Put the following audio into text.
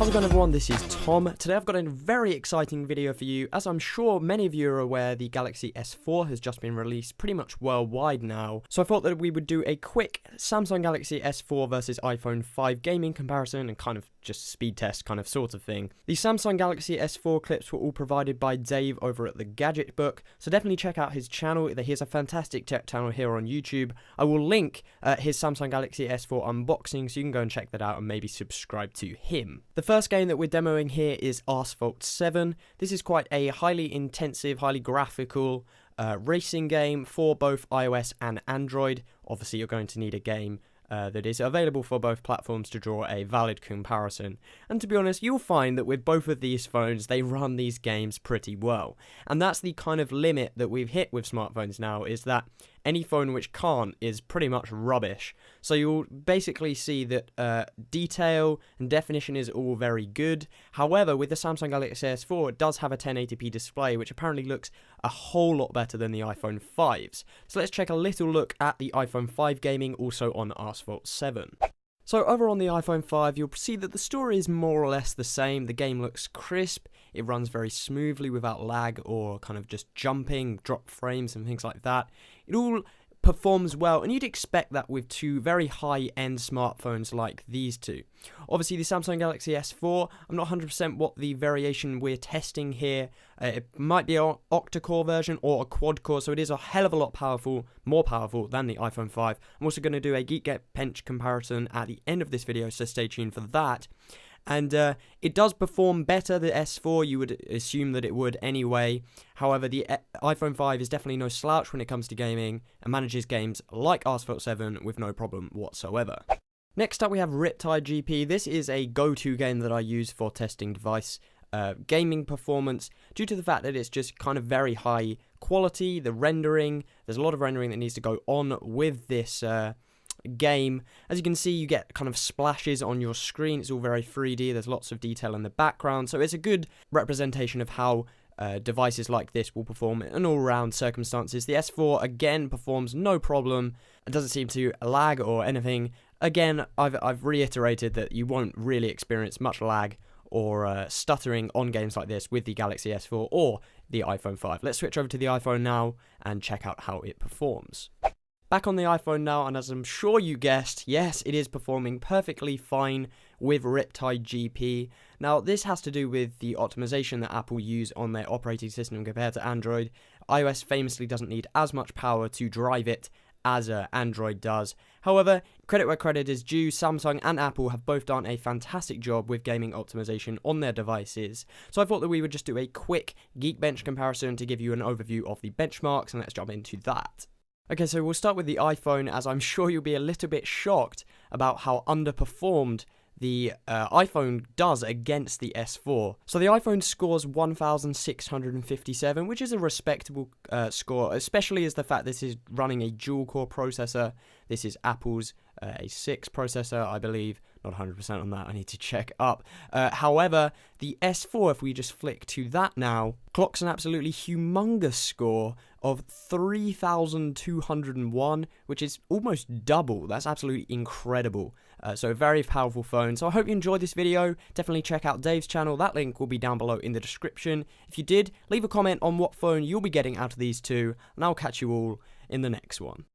How's it going, everyone? This is Tom. Today I've got a very exciting video for you. As I'm sure many of you are aware, the Galaxy S4 has just been released pretty much worldwide now. So I thought that we would do a quick Samsung Galaxy S4 versus iPhone 5 gaming comparison and kind of just speed test kind of sort of thing. The Samsung Galaxy S4 clips were all provided by Dave over at the Gadget Book, so definitely check out his channel. He has a fantastic tech channel here on YouTube. I will link his Samsung Galaxy S4 unboxing, so you can go and check that out and maybe subscribe to him. The first game that we're demoing here is Asphalt 7. This is quite a highly intensive, highly graphical racing game for both iOS and Android. Obviously, you're going to need a game that is available for both platforms to draw a valid comparison. And to be honest, you'll find that with both of these phones, they run these games pretty well. And that's the kind of limit that we've hit with smartphones now, is that any phone which can't is pretty much rubbish. So you'll basically see that detail and definition is all very good. However, with the Samsung Galaxy S4, it does have a 1080p display, which apparently looks a whole lot better than the iPhone 5s. So let's check a little look at the iPhone 5 gaming also on Asphalt 7. So over on the iPhone 5, you'll see that the story is more or less the same. The game looks crisp, it runs very smoothly without lag or kind of just jumping, drop frames and things like that. It all performs well, and you'd expect that with two very high-end smartphones like these two. Obviously, the Samsung Galaxy S4, I'm not 100% what the variation we're testing here. It might be an octa-core version or a quad-core, so it is a hell of a lot more powerful than the iPhone 5. I'm also going to do a Geekbench comparison at the end of this video, so stay tuned for that. And it does perform better, the S4, you would assume that it would anyway. However, the iPhone 5 is definitely no slouch when it comes to gaming and manages games like Asphalt 7 with no problem whatsoever. Next up we have Riptide GP. This is a go-to game that I use for testing device gaming performance due to the fact that it's just kind of very high quality. The rendering, there's a lot of rendering that needs to go on with this game. As you can see, you get kind of splashes on your screen. It's all very 3D. There's lots of detail in the background, so it's a good representation of how devices like this will perform in all-round circumstances. The S4 again performs no problem. It doesn't seem to lag or anything. Again, I've reiterated that you won't really experience much lag or stuttering on games like this with the Galaxy S4 or the iPhone 5. Let's switch over to the iPhone now and check out how it performs. Back on the iPhone now, and as I'm sure you guessed, yes, it is performing perfectly fine with Riptide GP. Now, this has to do with the optimization that Apple use on their operating system compared to Android. iOS famously doesn't need as much power to drive it as Android does. However, credit where credit is due, Samsung and Apple have both done a fantastic job with gaming optimization on their devices. So I thought that we would just do a quick Geekbench comparison to give you an overview of the benchmarks, and let's jump into that. Okay, so we'll start with the iPhone, as I'm sure you'll be a little bit shocked about how underperformed the iPhone does against the S4. So the iPhone scores 1,657, which is a respectable score, especially as the fact this is running a dual-core processor. This is Apple's A6 processor, I believe. Not 100% on that, I need to check up. However, the S4, if we just flick to that now, clocks an absolutely humongous score of 3,201, which is almost double. That's absolutely incredible. So a very powerful phone. So I hope you enjoyed this video. Definitely check out Dave's channel. That link will be down below in the description. If you did, leave a comment on what phone you'll be getting out of these two, and I'll catch you all in the next one.